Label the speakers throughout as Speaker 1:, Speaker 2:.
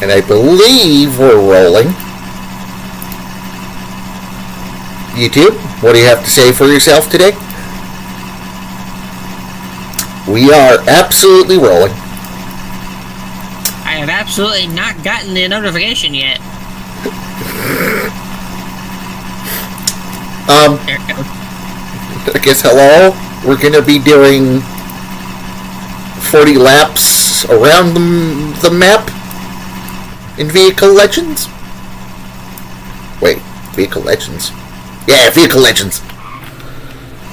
Speaker 1: And I believe we're rolling. YouTube, what do you have to say for yourself today? We are absolutely rolling.
Speaker 2: I have absolutely not gotten the notification yet. There it goes.
Speaker 1: I guess hello. We're going to be doing 40 laps around the map in Vehicle Legends. Wait, Vehicle Legends? Yeah, Vehicle Legends.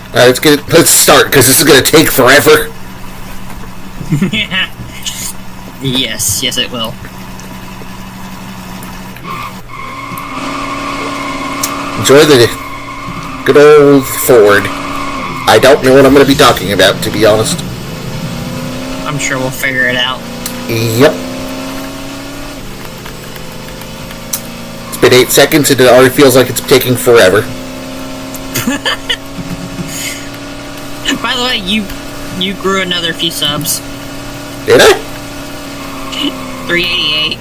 Speaker 1: Alright, let's start, because this is going to take forever.
Speaker 2: Yes, it will.
Speaker 1: Enjoy the good old Ford. I don't know what I'm going to be talking about, to be honest.
Speaker 2: I'm sure we'll figure it out.
Speaker 1: Yep. It's been 8 seconds and it already feels like it's taking forever.
Speaker 2: By the way, you grew another few subs.
Speaker 1: Did I?
Speaker 2: 388.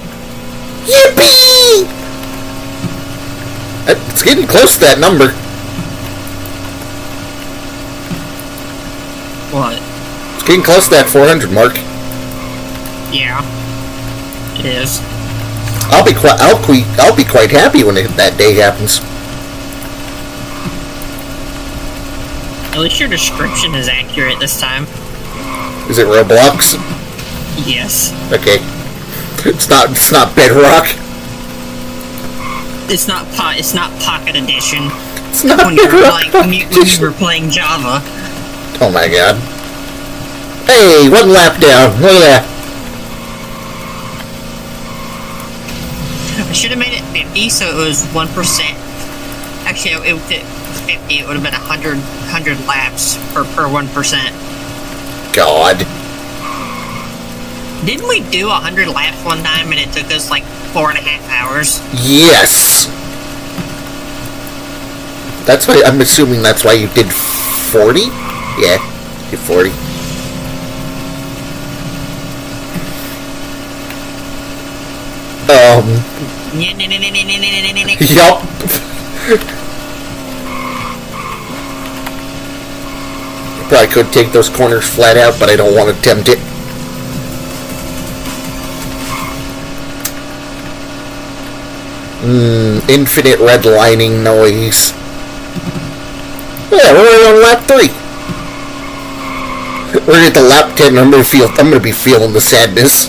Speaker 1: Yippee! It's getting close to that number.
Speaker 2: What?
Speaker 1: It's getting close to that 400 mark.
Speaker 2: Yeah. It is.
Speaker 1: I'll be quite happy when that day happens.
Speaker 2: At least your description is accurate this time.
Speaker 1: Is it Roblox?
Speaker 2: Yes.
Speaker 1: Okay. It's not Bedrock.
Speaker 2: It's not Pocket Edition.
Speaker 1: It's not
Speaker 2: when you
Speaker 1: Bedrock.
Speaker 2: were playing Java.
Speaker 1: Oh my god. Hey, 1 lap down. Look at that.
Speaker 2: I should have made it 50 so it was 1%. Actually, it was 50. It would have been 100 laps per 1%.
Speaker 1: God.
Speaker 2: Didn't we do 100 laps one time and it took us like 4.5 hours?
Speaker 1: Yes. That's why I'm assuming that's why you did 40? Yeah, did 40. Yup. Probably could take those corners flat out, but I don't want to tempt it. Infinite redlining noise. Yeah, we're on lap 3. We're at the lap 10. I'm gonna be feeling the sadness.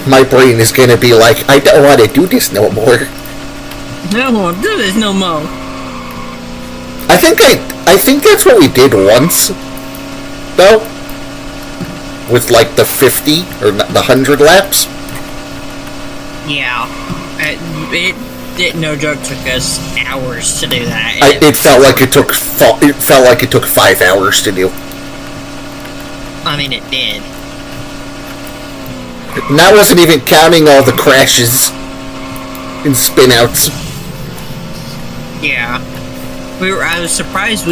Speaker 1: My brain is gonna be like, I don't want to do this no more.
Speaker 2: I don't want to do this no more.
Speaker 1: I think that's what we did once, though. With like the 50 or the 100 laps.
Speaker 2: Yeah, it no joke took us hours to do that.
Speaker 1: It felt like it took 5 hours to do.
Speaker 2: I mean, it did.
Speaker 1: And that wasn't even counting all the crashes and spinouts.
Speaker 2: Yeah, I was surprised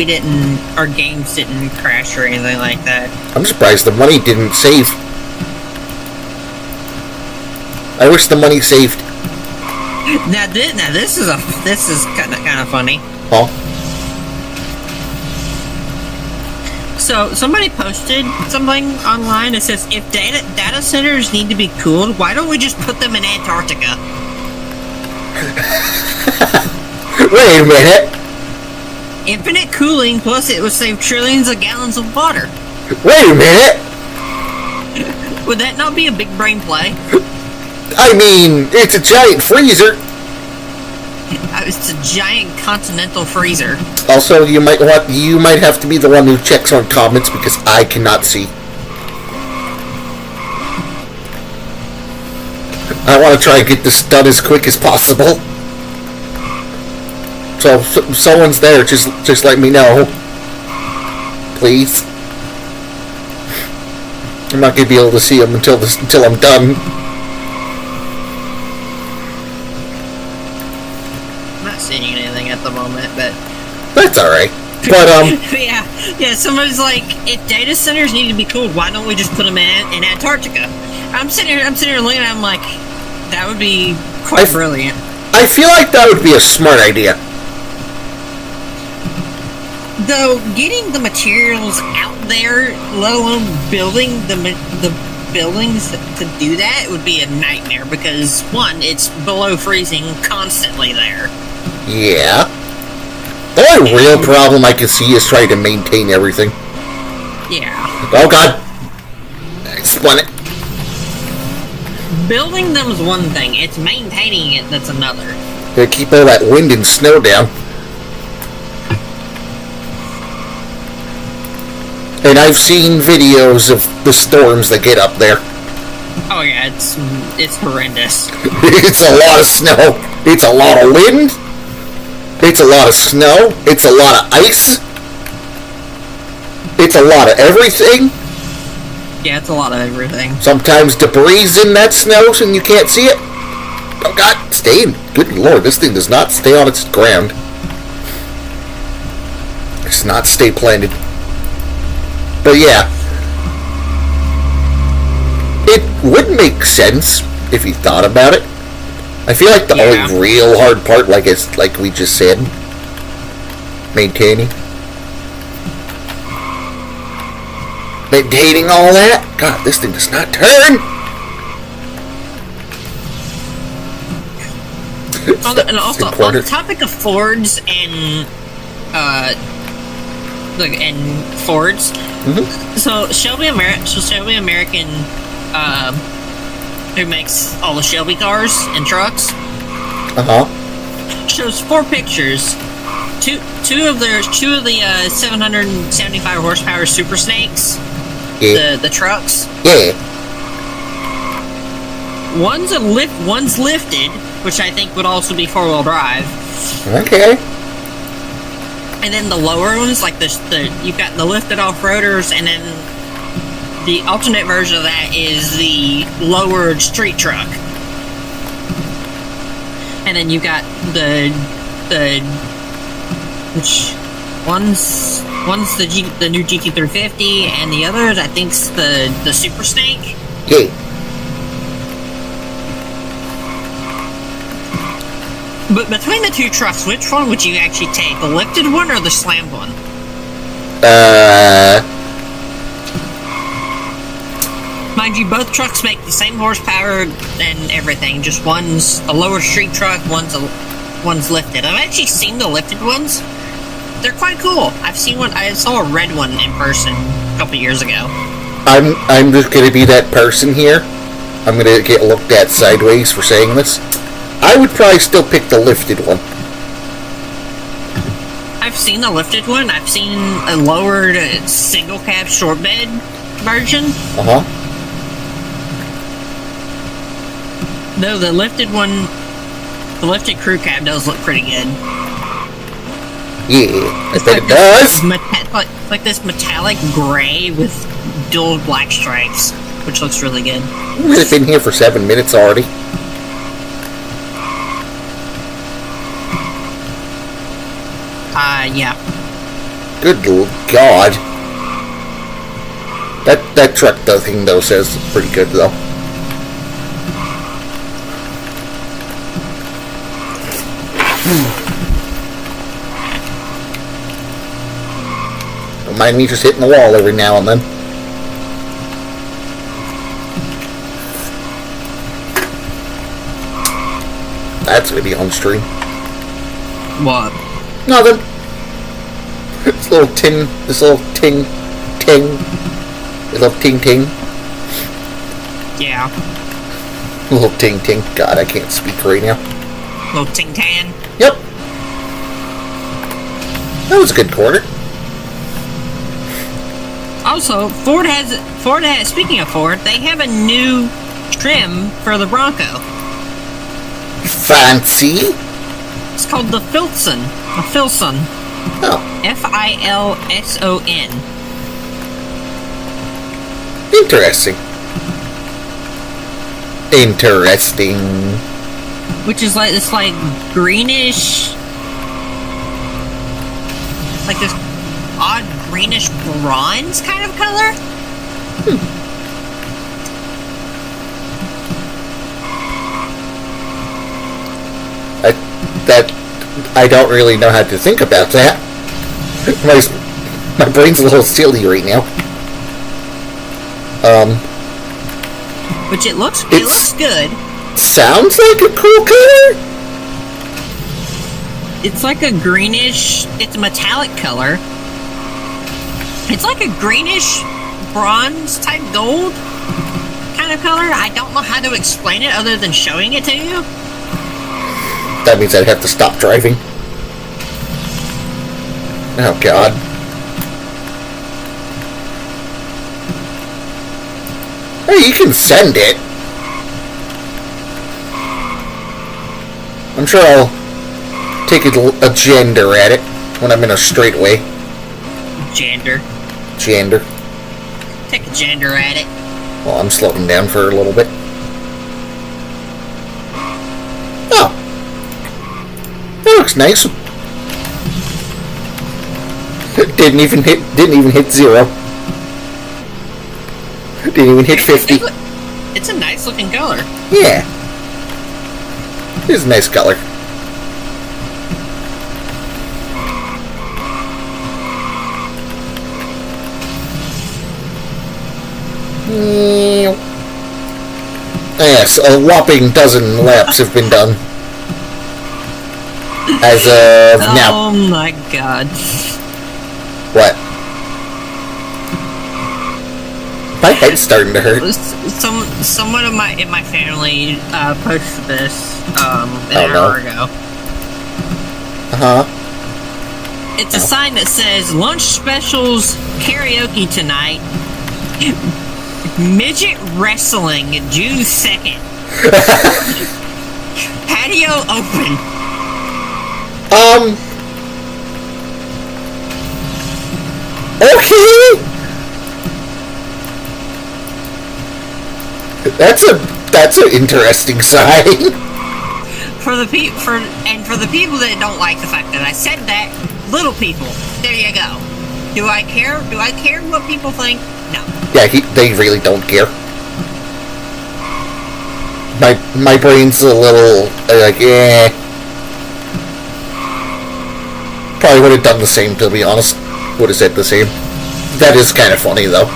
Speaker 2: our games didn't crash or anything like that.
Speaker 1: I'm surprised the money didn't save. I wish the money saved.
Speaker 2: Now this is kind of funny.
Speaker 1: Huh?
Speaker 2: So somebody posted something online that says if data centers need to be cooled, why don't we just put them in Antarctica?
Speaker 1: Wait a minute.
Speaker 2: Infinite cooling, plus it would save trillions of gallons of water.
Speaker 1: Wait a minute.
Speaker 2: Would that not be a big brain play?
Speaker 1: I mean, it's a giant freezer.
Speaker 2: It's a giant continental freezer.
Speaker 1: Also, you might have to be the one who checks on comments because I cannot see. I want to try and get this done as quick as possible. So if someone's there, just let me know, please. I'm not gonna be able to see them until I'm done.
Speaker 2: I'm not seeing anything at the moment, but
Speaker 1: that's all right. But
Speaker 2: yeah, Yeah, somebody's like, if data centers need to be cooled, why don't we just put them in Antarctica? I'm sitting here looking at them like, that would be quite brilliant.
Speaker 1: I feel like that would be a smart idea.
Speaker 2: Though, getting the materials out there, let alone building the buildings to do that, would be a nightmare because, one, it's below freezing constantly there.
Speaker 1: Yeah. The only real problem I can see is trying to maintain everything.
Speaker 2: Yeah.
Speaker 1: Oh, God. I spun it.
Speaker 2: Building them is one thing. It's maintaining it that's another.
Speaker 1: Gotta keep all that wind and snow down. And I've seen videos of the storms that get up there.
Speaker 2: Oh yeah, it's horrendous.
Speaker 1: It's a lot of snow. It's a lot of wind. It's a lot of snow. It's a lot of ice. It's a lot of everything.
Speaker 2: Yeah, it's a lot of everything.
Speaker 1: Sometimes debris in that snow and you can't see it. Oh God, stay in. Good Lord, this thing does not stay on its ground. It does not stay planted. But yeah, it would make sense if you thought about it. I feel like the only real hard part, like we just said, maintaining all that. God, this thing does not turn.
Speaker 2: And also, on the topic of Fords and Fords.
Speaker 1: Mm-hmm.
Speaker 2: So Shelby American, who makes all the Shelby cars and trucks, shows 4 pictures. Two of the 775 horsepower Super Snakes, the trucks.
Speaker 1: Yeah.
Speaker 2: One's lifted, which I think would also be 4-wheel drive.
Speaker 1: Okay.
Speaker 2: And then the lower ones, like you've got the lifted off-roaders, and then the alternate version of that is the lowered street truck. And then you've got which one's the new GT350, and the other I think's the Super Snake.
Speaker 1: Yeah.
Speaker 2: But between the 2 trucks, which one would you actually take? The lifted one or the slammed one? Mind you, both trucks make the same horsepower and everything. Just one's a lower street truck, one's lifted. I've actually seen the lifted ones. They're quite cool. I saw a red one in person a couple years ago.
Speaker 1: I'm just gonna be that person here. I'm gonna get looked at sideways for saying this. I would probably still pick the lifted one.
Speaker 2: I've seen the lifted one. I've seen a lowered single cab short bed version. No, the lifted one, the lifted crew cab does look pretty good.
Speaker 1: Yeah, I bet
Speaker 2: it
Speaker 1: does.
Speaker 2: Like this metallic gray with dual black stripes, which looks really good.
Speaker 1: We've been here for 7 minutes already.
Speaker 2: Yeah.
Speaker 1: Good God. That truck thing though says pretty good though. Don't mind me just hitting the wall every now and then. That's gonna be on stream.
Speaker 2: What?
Speaker 1: Nothing. This little ting, this little ting.
Speaker 2: Yeah.
Speaker 1: Little ting. God, I can't speak right now.
Speaker 2: Little ting-tan.
Speaker 1: Yep. That was a good quarter.
Speaker 2: Also, Ford has, speaking of Ford, they have a new trim for the Bronco.
Speaker 1: Fancy.
Speaker 2: It's called the Filson. A Filson.
Speaker 1: Oh.
Speaker 2: Filson.
Speaker 1: Interesting.
Speaker 2: Which is like this greenish, like this odd greenish bronze kind of color.
Speaker 1: I don't really know how to think about that. My brain's a little silly right now.
Speaker 2: Which it looks good.
Speaker 1: Sounds like a cool color.
Speaker 2: It's like a greenish. It's a metallic color. It's like a greenish bronze type gold kind of color. I don't know how to explain it other than showing it to you.
Speaker 1: That means I'd have to stop driving. Oh, God. Hey, you can send it. I'm sure I'll take a gender at it when I'm in a straightaway.
Speaker 2: Gender. Take a gender at it.
Speaker 1: Well, I'm slowing down for a little bit. Oh. That looks nice. Didn't even hit 0. Didn't even hit 50.
Speaker 2: It's a nice looking color.
Speaker 1: Yeah. It is a nice color. Yes, a whopping dozen laps have been done. As of now.
Speaker 2: Oh my God.
Speaker 1: What? My head's starting to hurt.
Speaker 2: Someone in my family posted this an hour ago. It's a sign that says lunch specials karaoke tonight. Midget wrestling June 2nd. Patio open.
Speaker 1: Okay. That's an interesting sign.
Speaker 2: For the people that don't like the fact that I said that, little people, there you go. Do I care? Do I care what people think? No.
Speaker 1: Yeah, they really don't care. My brain's a little like, eh. Probably would have done the same, to be honest. Would have said the same. That is kind of funny, though.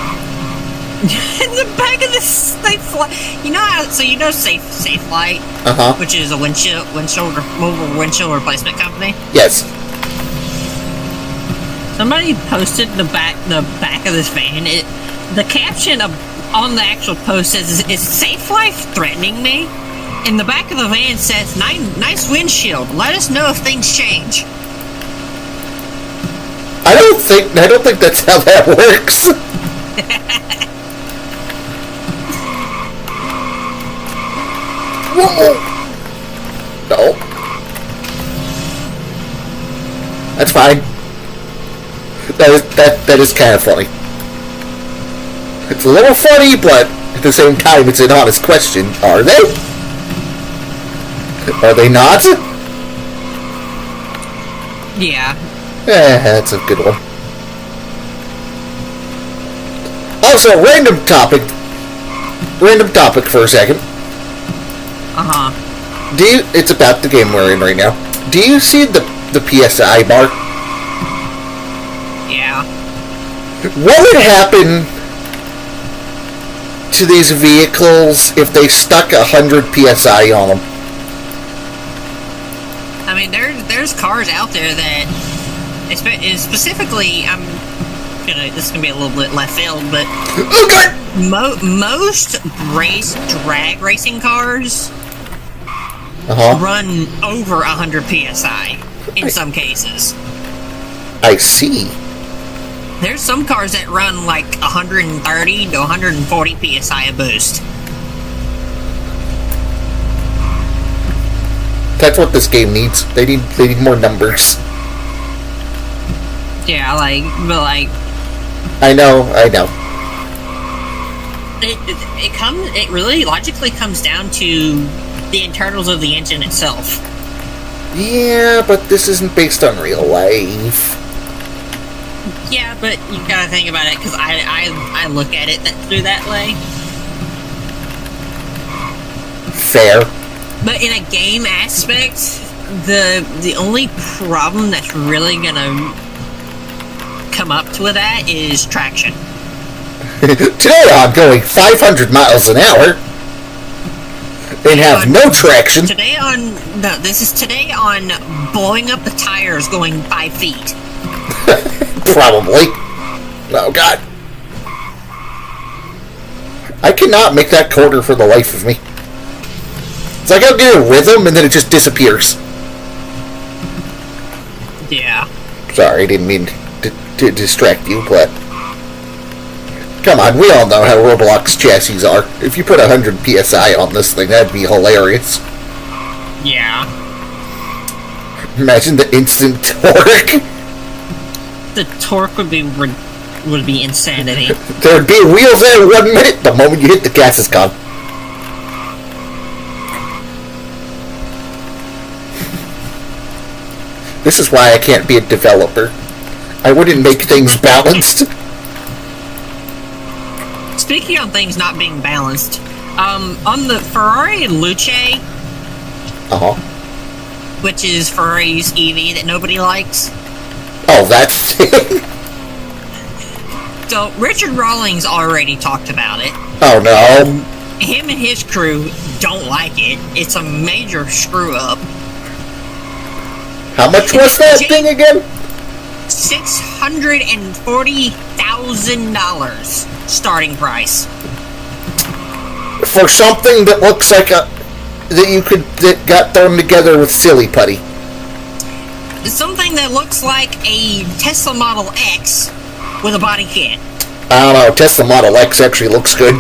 Speaker 2: In the back of the Safe Light, Safe Light, which is a mobile windshield replacement company.
Speaker 1: Yes.
Speaker 2: Somebody posted the back of this van. The caption on the actual post says, "Is Safe Life threatening me?" And the back of the van says, "Nice windshield. Let us know if things change."
Speaker 1: I don't think that's how that works. Whoa! No. That's fine. That is kind of funny. It's a little funny, but at the same time, it's an honest question. Are they? Are they not?
Speaker 2: Yeah.
Speaker 1: That's a good one. Also, random topic for a second. It's about the game we're in right now. Do you see the PSI bar?
Speaker 2: Yeah.
Speaker 1: What would happen to these vehicles if they stuck 100 PSI on them?
Speaker 2: I mean, there's cars out there that, specifically, this is gonna be a little bit left field, but most drag racing cars run over 100 PSI in some cases.
Speaker 1: I see.
Speaker 2: There's some cars that run like 130 to 140 PSI a boost.
Speaker 1: That's what this game needs. They need more numbers.
Speaker 2: Yeah, but
Speaker 1: I know.
Speaker 2: It really logically comes down to the internals of the engine itself.
Speaker 1: Yeah, but this isn't based on real life.
Speaker 2: Yeah, but you gotta think about it, because I look at it through that way.
Speaker 1: Fair.
Speaker 2: But in a game aspect, the only problem that's really gonna come up to that is traction.
Speaker 1: Today I'm going 500 miles an hour and have no traction.
Speaker 2: This is today on blowing up the tires going 5 feet.
Speaker 1: Probably. Oh, God. I cannot make that corner for the life of me. It's like I'll get a rhythm and then it just disappears.
Speaker 2: Yeah.
Speaker 1: Sorry, I didn't mean to distract you, but... Come on, we all know how Roblox chassis are. If you put 100 PSI on this thing, that'd be hilarious.
Speaker 2: Yeah.
Speaker 1: Imagine the instant torque.
Speaker 2: The torque would be insanity.
Speaker 1: There'd be wheels there in 1 minute. The moment you hit the gas, it's gone. This is why I can't be a developer. I wouldn't make things balanced.
Speaker 2: Speaking of things not being balanced, on the Ferrari Luce, which is Ferrari's EV that nobody likes.
Speaker 1: Oh, that thing.
Speaker 2: So Richard Rawlings already talked about it.
Speaker 1: Oh no.
Speaker 2: Him and his crew don't like it. It's a major screw up.
Speaker 1: How much was that thing again?
Speaker 2: $640,000 starting price
Speaker 1: for something that looks like that got thrown together with silly putty.
Speaker 2: Something that looks like a Tesla Model X with a body kit.
Speaker 1: I don't know. Tesla Model X actually looks good.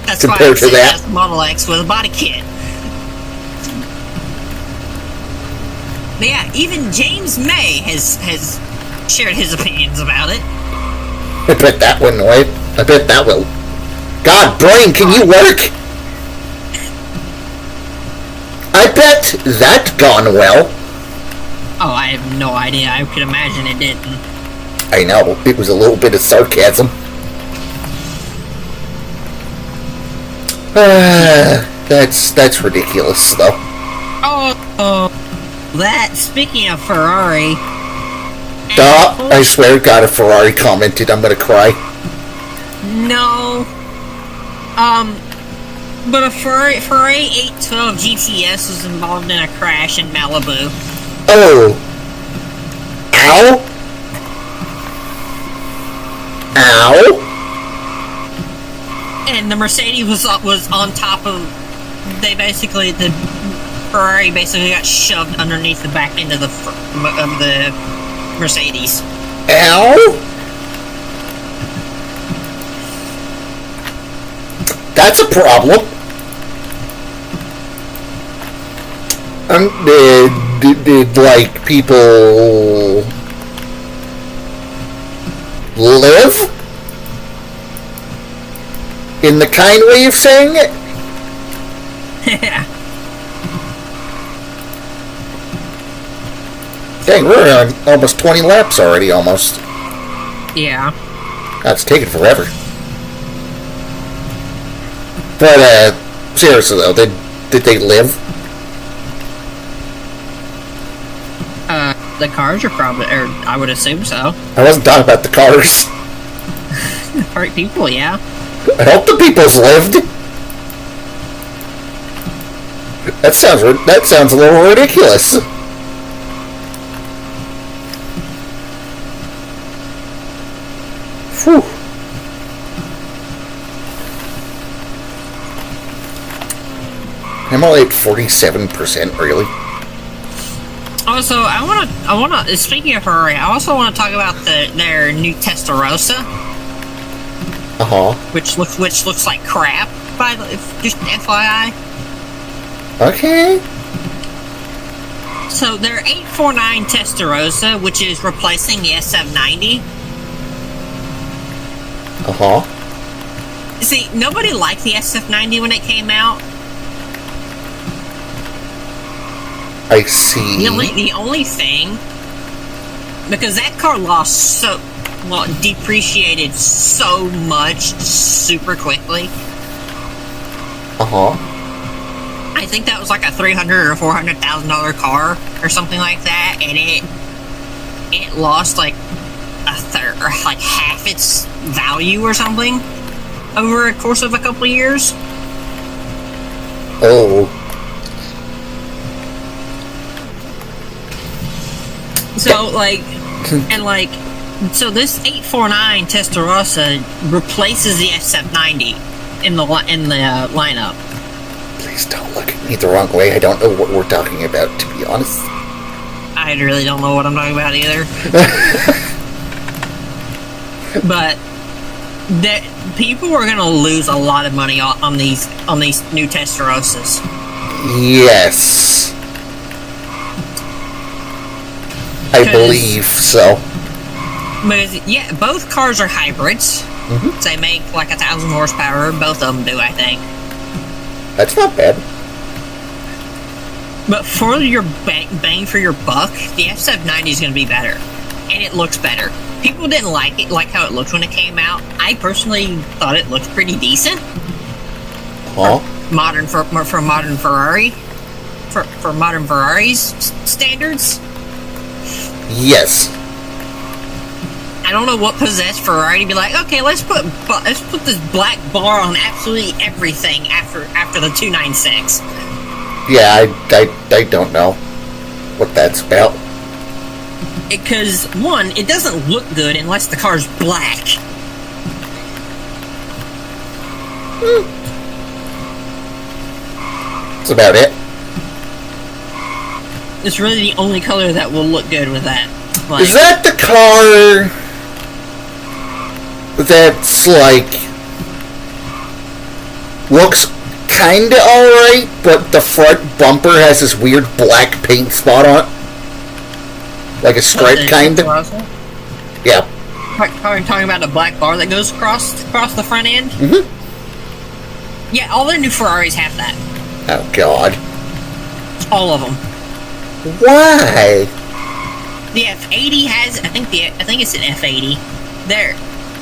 Speaker 2: That's
Speaker 1: compared to that.
Speaker 2: Tesla Model X with a body kit. But yeah, even James May has shared his opinions about it.
Speaker 1: I bet that wouldn't wait. I bet that will. God, Brian, can you work? I bet that gone well.
Speaker 2: Oh, I have no idea. I could imagine it didn't.
Speaker 1: I know. It was a little bit of sarcasm. That's ridiculous, though.
Speaker 2: Oh, that, speaking of Ferrari...
Speaker 1: I swear to God, if Ferrari commented, I'm gonna cry.
Speaker 2: No. But a Ferrari 812 GTS was involved in a crash in Malibu.
Speaker 1: Oh. Ow? Ow?
Speaker 2: And the Mercedes was on top of... the Ferrari basically got shoved underneath the back end of the Mercedes.
Speaker 1: Ow? That's a problem. Did like people live? In the kind way of saying it?
Speaker 2: Yeah.
Speaker 1: Dang, we're on almost 20 laps already, almost.
Speaker 2: Yeah.
Speaker 1: That's taking forever. But, seriously though, did they live?
Speaker 2: The cars are probably, or I would assume so.
Speaker 1: I wasn't talking about the cars.
Speaker 2: Hurt people, yeah.
Speaker 1: I hope the people's lived. That sounds a little ridiculous. Whew. I'm only at 47%, really.
Speaker 2: Also, I wanna. Speaking of Ferrari, I also want to talk about their new Testarossa. Which looks like crap. Just FYI.
Speaker 1: Okay.
Speaker 2: So their 849 Testarossa, which is replacing the SF90. See, nobody liked the SF90 when it came out.
Speaker 1: I see.
Speaker 2: The only thing because that car depreciated so much super quickly. I think that was like a $300,000 or $400,000 car or something like that, and it lost like a third or like half its value or something over a course of a couple of years.
Speaker 1: Oh.
Speaker 2: So so this 849 Testarossa replaces the F790 in the lineup.
Speaker 1: Please don't look at me the wrong way. I don't know what we're talking about, to be honest.
Speaker 2: I really don't know what I'm talking about either. But people are going to lose a lot of money on these new Testarossas.
Speaker 1: Yes. I believe so.
Speaker 2: Because, yeah, both cars are hybrids.
Speaker 1: Mm-hmm.
Speaker 2: They make like 1,000 horsepower. Both of them do, I think.
Speaker 1: That's not bad.
Speaker 2: But for your bang for your buck, the F790 is going to be better. And it looks better. People didn't like how it looked when it came out. I personally thought it looked pretty decent.
Speaker 1: Huh?
Speaker 2: For modern Ferrari. For modern Ferrari's standards.
Speaker 1: Yes.
Speaker 2: I don't know what possessed Ferrari to be like, okay, let's put this black bar on absolutely everything after the 296.
Speaker 1: Yeah, I don't know what that's about.
Speaker 2: Because one, it doesn't look good unless the car's black.
Speaker 1: That's about it.
Speaker 2: It's really the only color that will look good with that. Like,
Speaker 1: is that the car that's like looks kinda alright, but the front bumper has this weird black paint spot on it? Like a stripe kinda? Yeah.
Speaker 2: Are you talking about the black bar that goes across the front end?
Speaker 1: Mm-hmm.
Speaker 2: Yeah, all their new Ferraris have that.
Speaker 1: Oh god.
Speaker 2: All of them.
Speaker 1: Why?
Speaker 2: The F80 has, I think it's an F80.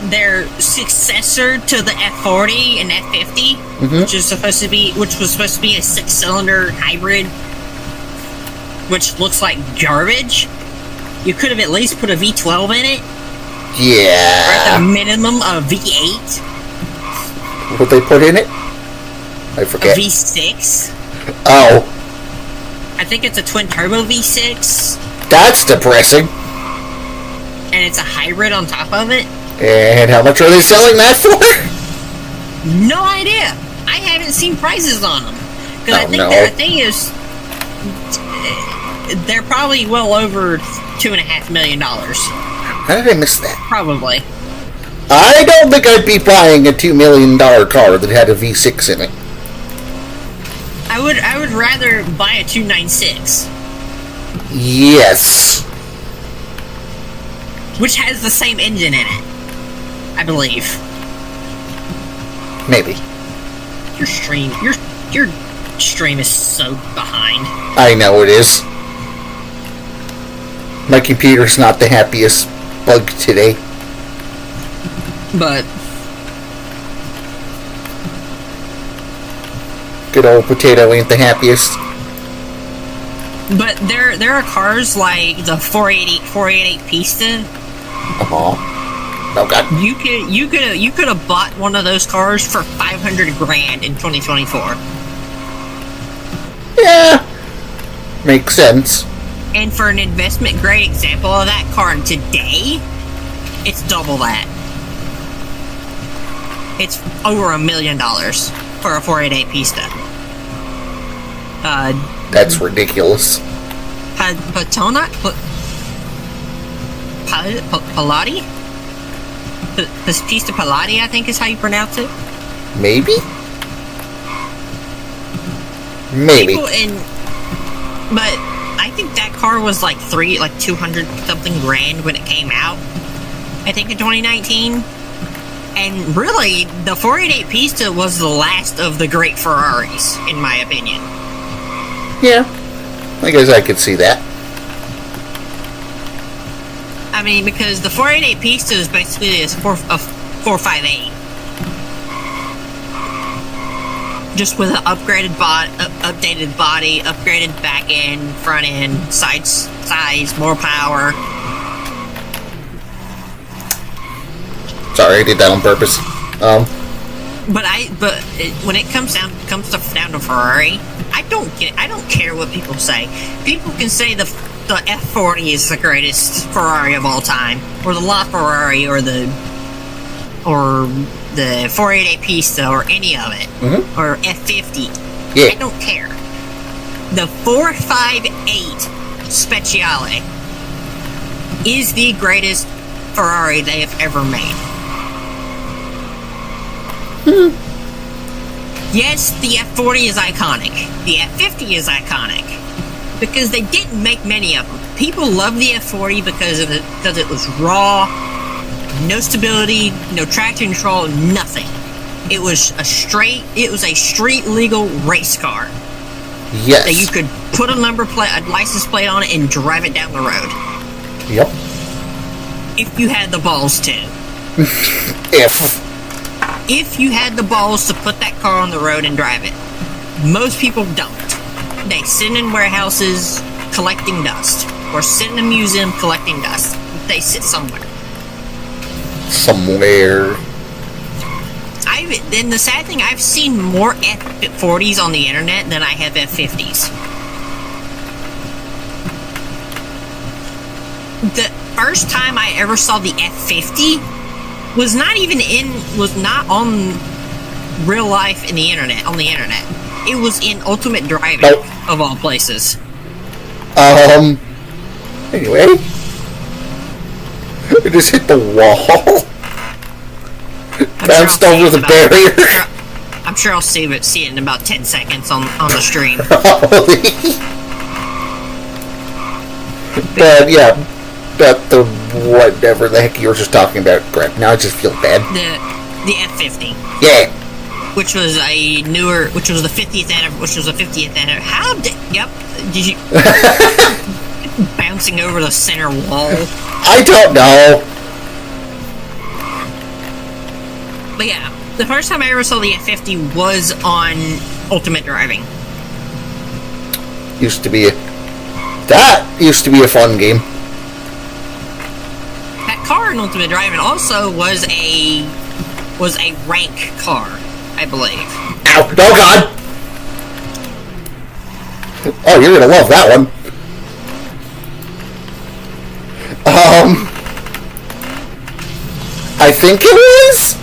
Speaker 2: Their successor to the F40 and F50,
Speaker 1: mm-hmm.
Speaker 2: which was supposed to be a 6-cylinder hybrid, which looks like garbage. You could have at least put a V12 in it.
Speaker 1: Yeah.
Speaker 2: Or at the minimum a V8.
Speaker 1: What they put in it? I forget.
Speaker 2: A V6.
Speaker 1: Oh.
Speaker 2: I think it's a twin turbo V6.
Speaker 1: That's depressing.
Speaker 2: And it's a hybrid on top of it.
Speaker 1: And how much are they selling that for?
Speaker 2: No idea. I haven't seen prices on them. Because I think the thing is, they're probably well over $2.5 million.
Speaker 1: How did I miss that?
Speaker 2: Probably.
Speaker 1: I don't think I'd be buying a $2 million car that had a V6 in it.
Speaker 2: I would rather buy a 296.
Speaker 1: Yes.
Speaker 2: Which has the same engine in it, I believe.
Speaker 1: Maybe.
Speaker 2: Your stream is so behind.
Speaker 1: I know it is. My computer's not the happiest bug today.
Speaker 2: But
Speaker 1: good old potato ain't the happiest.
Speaker 2: But there are cars like the 488 Pista.
Speaker 1: Oh god.
Speaker 2: You could have bought one of those cars for $500,000 in 2024.
Speaker 1: Yeah, makes sense.
Speaker 2: And for an investment grade example of that car today, it's double that. It's over $1 million for a 488 Pista.
Speaker 1: That's ridiculous.
Speaker 2: Pallotti? Pista Pallotti, I think is how you pronounce it.
Speaker 1: Maybe.
Speaker 2: But I think that car was like 200 something grand when it came out. I think in 2019. And really, the 488 Pista was the last of the great Ferraris, in my opinion.
Speaker 1: Yeah, I guess I could see that.
Speaker 2: I mean, because the 488 Pista is basically a 458. Just with an updated body, upgraded back end, front end, size, more power.
Speaker 1: Sorry, I did that on purpose.
Speaker 2: But when it comes down to Ferrari, I don't care what people say. People can say the F40 is the greatest Ferrari of all time, or the LaFerrari, or the 488 Pista, or any of it, or F50.
Speaker 1: Yeah.
Speaker 2: I don't care. The 458 Speciale is the greatest Ferrari they have ever made. Yes, the F40 is iconic. The F50 is iconic. Because they didn't make many of them. People love the F40 because it was raw, no stability, no traction control, nothing. It was a street legal race car.
Speaker 1: Yes.
Speaker 2: That you could put a license plate on it and drive it down the road.
Speaker 1: Yep.
Speaker 2: If you had the balls to. If you had the balls to put that car on the road and drive it. Most people don't. They sit in warehouses collecting dust. Or sit in a museum collecting dust. They sit somewhere. Then the sad thing, I've seen more F40s on the internet than I have F50s. The first time I ever saw the F50 was not on real life on the internet. It was in Ultimate Driving, of all places.
Speaker 1: Anyway. It just hit the wall. Bounced over the barrier.
Speaker 2: I'm sure I'll see it in about 10 seconds on the stream.
Speaker 1: But yeah, the whatever the heck you were just talking about, Brett. Now I just feel bad.
Speaker 2: The F50.
Speaker 1: Yeah.
Speaker 2: Which was the 50th anniversary. Yep. Did you bouncing over the center wall?
Speaker 1: I don't know.
Speaker 2: But yeah, the first time I ever saw the F50 was on Ultimate Driving.
Speaker 1: Used to be a fun game.
Speaker 2: That car in Ultimate Driving also was a rank car, I believe.
Speaker 1: Ow! Oh God! Oh, you're gonna love that one. I think it was.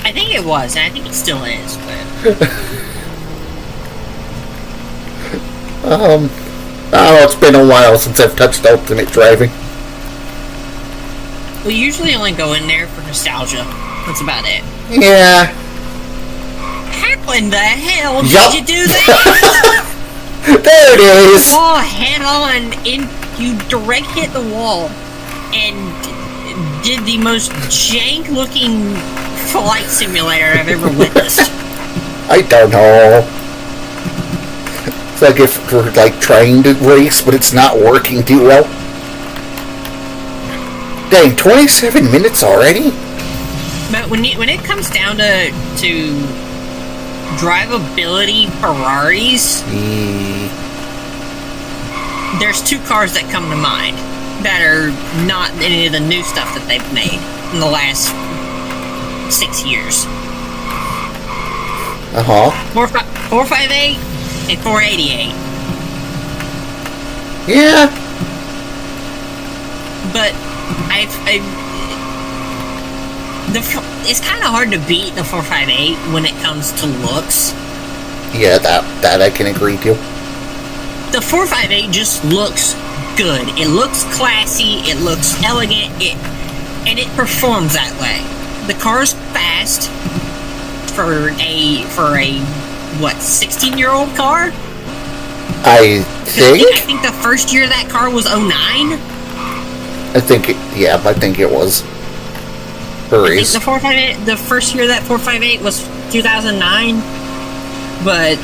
Speaker 2: I think it was, and I think it still is. But
Speaker 1: oh, it's been a while since I've touched Ultimate Driving.
Speaker 2: We usually only go in there for nostalgia. That's about it.
Speaker 1: Yeah.
Speaker 2: How in the hell did you do that?
Speaker 1: There it is.
Speaker 2: Oh, head on, you direct hit the wall, and did the most jank-looking flight simulator I've ever witnessed.
Speaker 1: I don't know. It's like if we're trying to race, but it's not working too well. Dang, 27 minutes already?
Speaker 2: But when it comes down to drivability Ferraris, there's two cars that come to mind that are not any of the new stuff that they've made in the last 6 years. 458 and 488.
Speaker 1: Yeah.
Speaker 2: But it's kind of hard to beat the 458 when it comes to looks.
Speaker 1: Yeah, that I can agree to.
Speaker 2: The 458 just looks good. It looks classy. It looks elegant. And it performs that way. The car's fast for a 16-year-old car.
Speaker 1: I
Speaker 2: think the first year that car was 09.
Speaker 1: I think it was. Hurries.
Speaker 2: I think the first year that 458 was 2009, but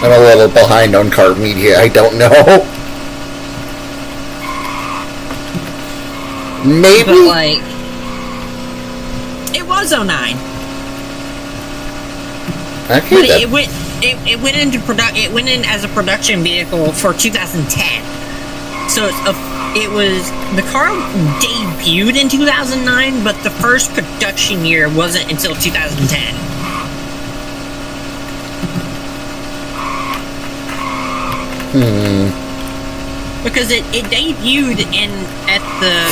Speaker 1: I'm a little behind on car media. I don't know. Maybe?
Speaker 2: But, like, it was '09.
Speaker 1: Okay,
Speaker 2: But
Speaker 1: then.
Speaker 2: it went in as a production vehicle for 2010. So the car debuted in 2009, but the first production year wasn't until 2010. Because it debuted at the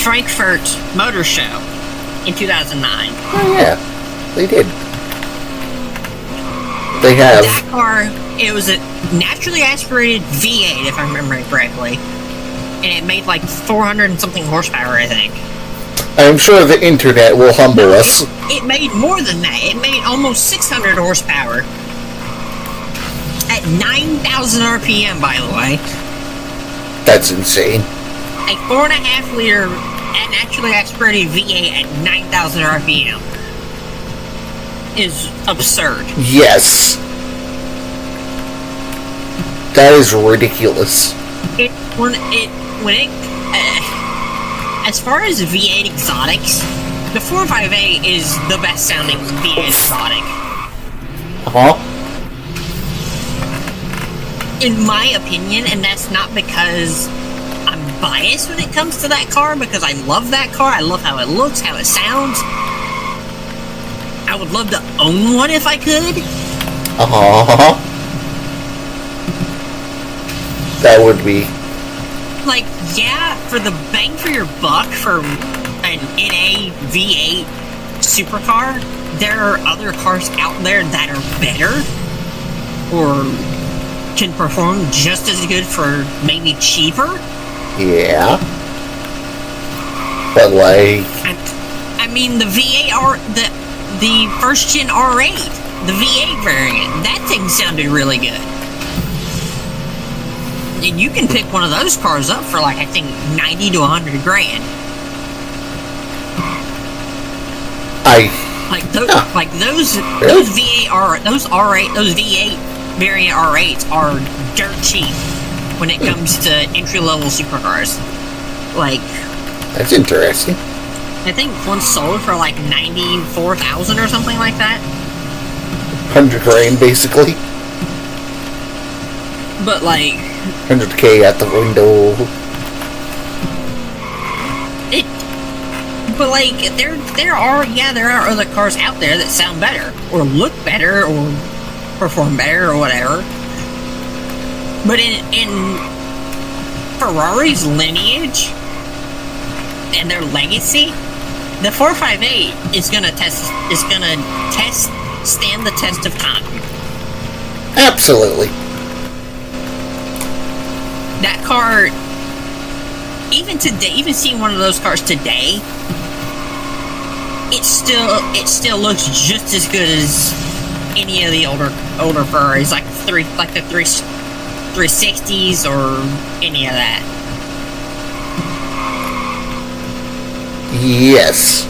Speaker 2: Frankfurt Motor Show in 2009.
Speaker 1: Oh, yeah. They did. They have.
Speaker 2: That car, it was a naturally aspirated V8, if I remember correctly. And it made like 400 and something horsepower, I think.
Speaker 1: I'm sure the internet will humble us.
Speaker 2: It made more than that. It made almost 600 horsepower. At 9,000 RPM, by the way.
Speaker 1: That's insane.
Speaker 2: A 4.5 liter naturally aspirated V8 at 9,000 RPM is absurd.
Speaker 1: Yes. That is ridiculous.
Speaker 2: As far as V8 exotics, the 458 is the best sounding V8 exotic. In my opinion, and that's not because I'm biased when it comes to that car, because I love that car. I love how it looks, how it sounds. I would love to own one if I could.
Speaker 1: That would be.
Speaker 2: Like, yeah, for the bang for your buck for an NA V8 supercar, there are other cars out there that are better or can perform just as good for maybe cheaper.
Speaker 1: Yeah. But like,
Speaker 2: I mean, the V8 the first gen R8, the V8 variant, that thing sounded really good. And you can pick one of those cars up for like, I think 90 to 100 grand. Those V8 variant R8s are dirt cheap when it comes to entry level supercars. Like,
Speaker 1: that's interesting.
Speaker 2: I think one sold for like 94,000 or something like that.
Speaker 1: 100 grand, basically.
Speaker 2: But like
Speaker 1: 100K at the window.
Speaker 2: But like there are other cars out there that sound better or look better or perform better or whatever. But in Ferrari's lineage and their legacy, the 458 is gonna stand the test of time.
Speaker 1: Absolutely.
Speaker 2: That car, even today, even seeing one of those cars today, it still looks just as good as any of the older Ferraris, like the 360s or any of that.
Speaker 1: Yes.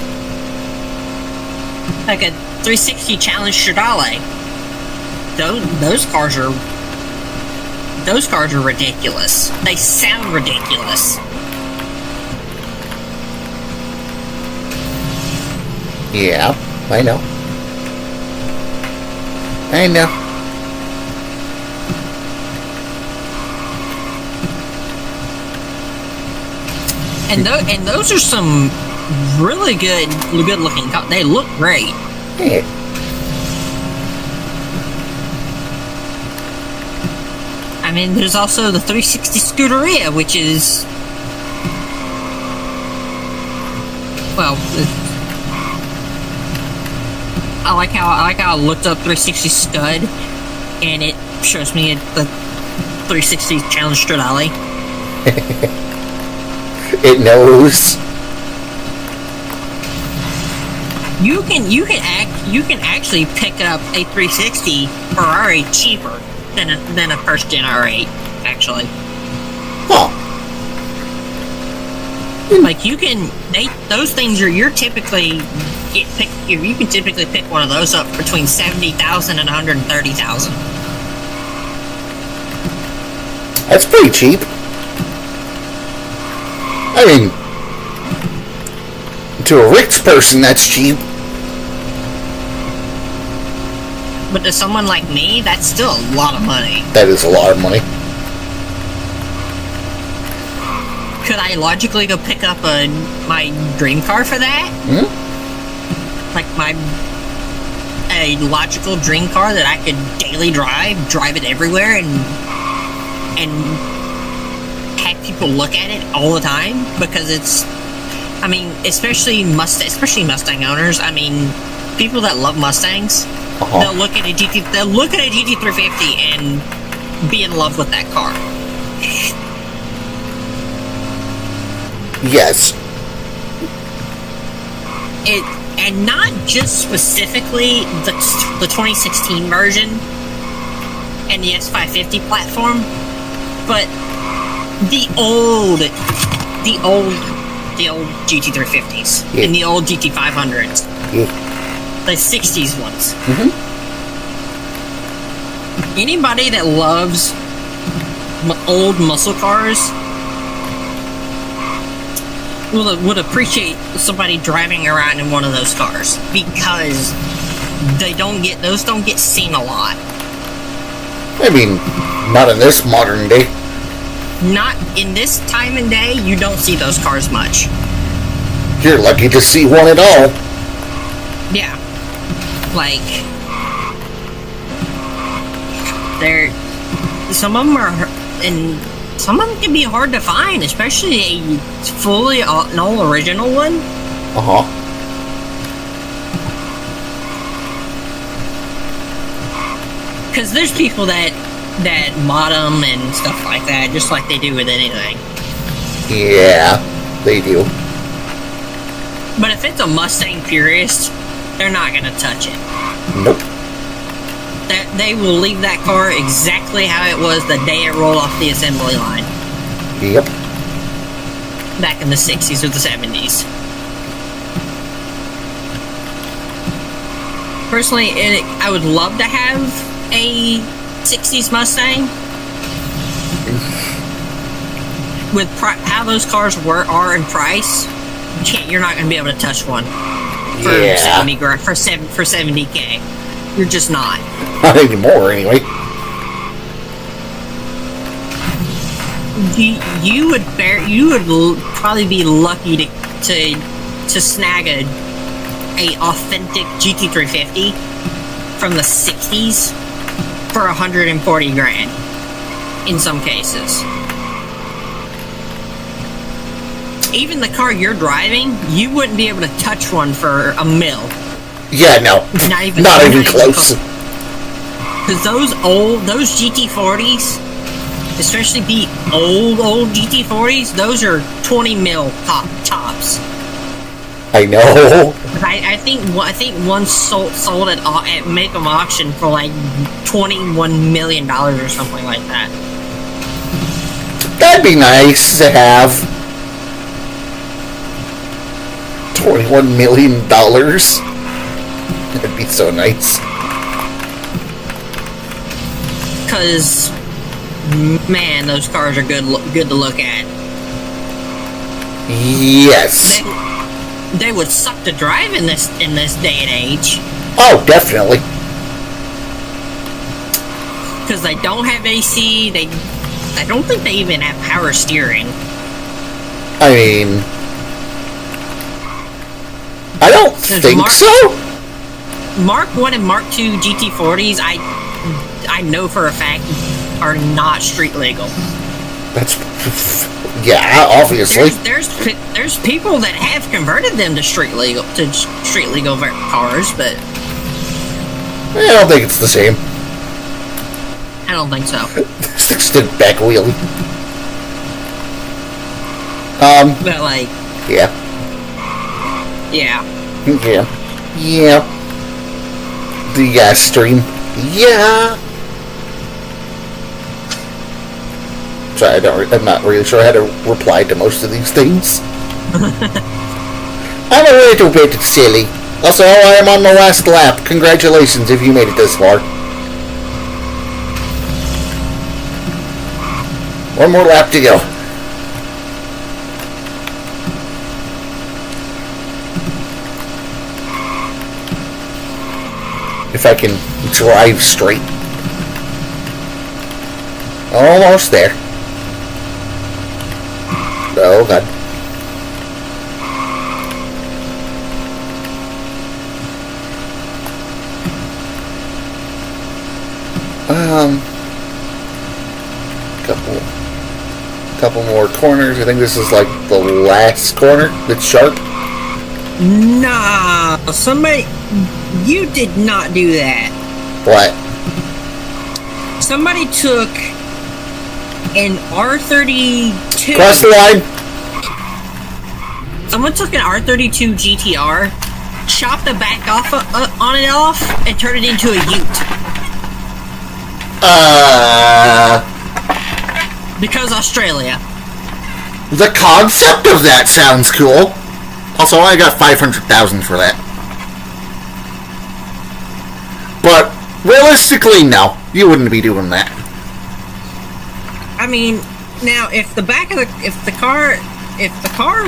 Speaker 2: Like a 360 Challenge Stradale. Those cars are ridiculous. They sound ridiculous.
Speaker 1: Yeah, I know.
Speaker 2: And those are some really good looking cars. They look great.
Speaker 1: Yeah.
Speaker 2: I mean, there's also the 360 Scuderia, which is, well, I like how I looked up 360 Scud, and it shows me the 360 Challenge Stradale.
Speaker 1: It knows.
Speaker 2: You can actually pick up a 360 Ferrari cheaper than a first gen R8, actually.
Speaker 1: Huh.
Speaker 2: Like those things you can typically pick one of those up between 70,000 and 130,000.
Speaker 1: That's pretty cheap. I mean, To a rich person, that's cheap.
Speaker 2: But to someone like me, that's still a lot of money.
Speaker 1: That is a lot of money.
Speaker 2: Could I logically go pick up my dream car for that? Like a logical dream car that I could daily drive it everywhere, and have people look at it all the time, because it's, I mean, especially Mustang owners. I mean, people that love Mustangs, they'll look at a GT350 and be in love with that car.
Speaker 1: Yes.
Speaker 2: And not just specifically the 2016 version and the S550 platform, but the old GT350s and the old GT500s, the 60s ones. Anybody that loves old muscle cars would appreciate somebody driving around in one of those cars, because those don't get seen a lot.
Speaker 1: I mean, not in this modern day.
Speaker 2: Not in this time and day, you don't see those cars much.
Speaker 1: You're lucky to see one at all.
Speaker 2: Yeah. Like, some of them are, and some of them can be hard to find, especially a fully an all original one. Because there's people that mod them and stuff like that, just like they do with anything.
Speaker 1: Yeah, they do.
Speaker 2: But if it's a Mustang purist, they're not gonna touch it.
Speaker 1: Nope.
Speaker 2: They will leave that car exactly how it was the day it rolled off the assembly line.
Speaker 1: Yep.
Speaker 2: Back in the 60s or the 70s. Personally, I would love to have a 60s Mustang. With how those cars are in price, you're not going to be able to touch one for for 70K. You're just not.
Speaker 1: Not anymore, anyway.
Speaker 2: You would probably be lucky to snag a authentic GT350 from the 60s for 140 grand in some cases. Even the car you're driving, you wouldn't be able to touch one for $1 million.
Speaker 1: Yeah, no. Not even close.
Speaker 2: Because those GT40s, especially the old GT40s, those are 20 mil tops.
Speaker 1: I know.
Speaker 2: I think one sold at make 'em auction for like $21 million or something like that.
Speaker 1: That'd be nice to have. $21 million. That'd be so nice.
Speaker 2: Because, man, those cars are good to look at.
Speaker 1: Yes.
Speaker 2: They would suck to drive in this day and age.
Speaker 1: Oh, definitely.
Speaker 2: Because they don't have AC. I don't think they even have power steering.
Speaker 1: I mean, I don't think so.
Speaker 2: Mark 1 and Mark 2 GT40s, I know for a fact, are not street legal.
Speaker 1: That's... yeah, obviously.
Speaker 2: There's people that have converted them to street legal cars, but
Speaker 1: I don't think it's the same.
Speaker 2: I don't think so.
Speaker 1: Extended back wheelie.
Speaker 2: But like,
Speaker 1: yeah. The gas stream. Yeah. Sorry, I'm not really sure how to reply to most of these things. I'm a little bit silly. Also, I am on the last lap. Congratulations if you made it this far. One more lap to go. If I can drive straight. Almost there. Oh, God. Couple more corners. I think this is like the last corner that's sharp.
Speaker 2: Nah, somebody, you did not do that.
Speaker 1: What?
Speaker 2: Somebody took an R32.
Speaker 1: Cross the line.
Speaker 2: Someone took an R32 GTR, chopped the back off on it off, and turned it into a ute. Because Australia.
Speaker 1: The concept of that sounds cool. Also, I got 500,000 for that. But realistically, no, you wouldn't be doing that.
Speaker 2: I mean, now if the car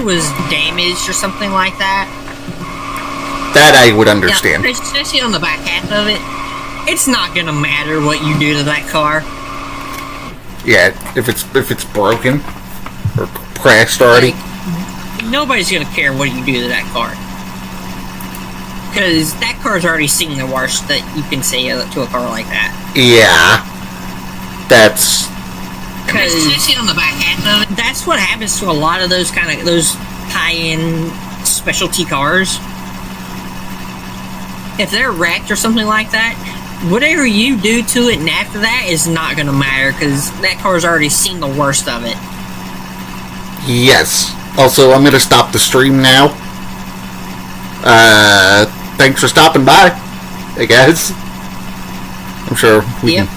Speaker 2: was damaged or something like that,
Speaker 1: that I would understand.
Speaker 2: Yeah, especially on the back half of it, it's not gonna matter what you do to that car.
Speaker 1: Yeah, if it's broken or crashed already.
Speaker 2: Like, nobody's gonna care what you do to that car, because that car's already seen the worst that you can say to a car like that.
Speaker 1: Yeah, that's.
Speaker 2: Especially on the back half of it. That's what happens to a lot of those those high-end specialty cars. If they're wrecked or something like that, whatever you do to it and after that is not going to matter, because that car's already seen the worst of it.
Speaker 1: Yes. Also, I'm going to stop the stream now. Thanks for stopping by, I guess. I'm sure we can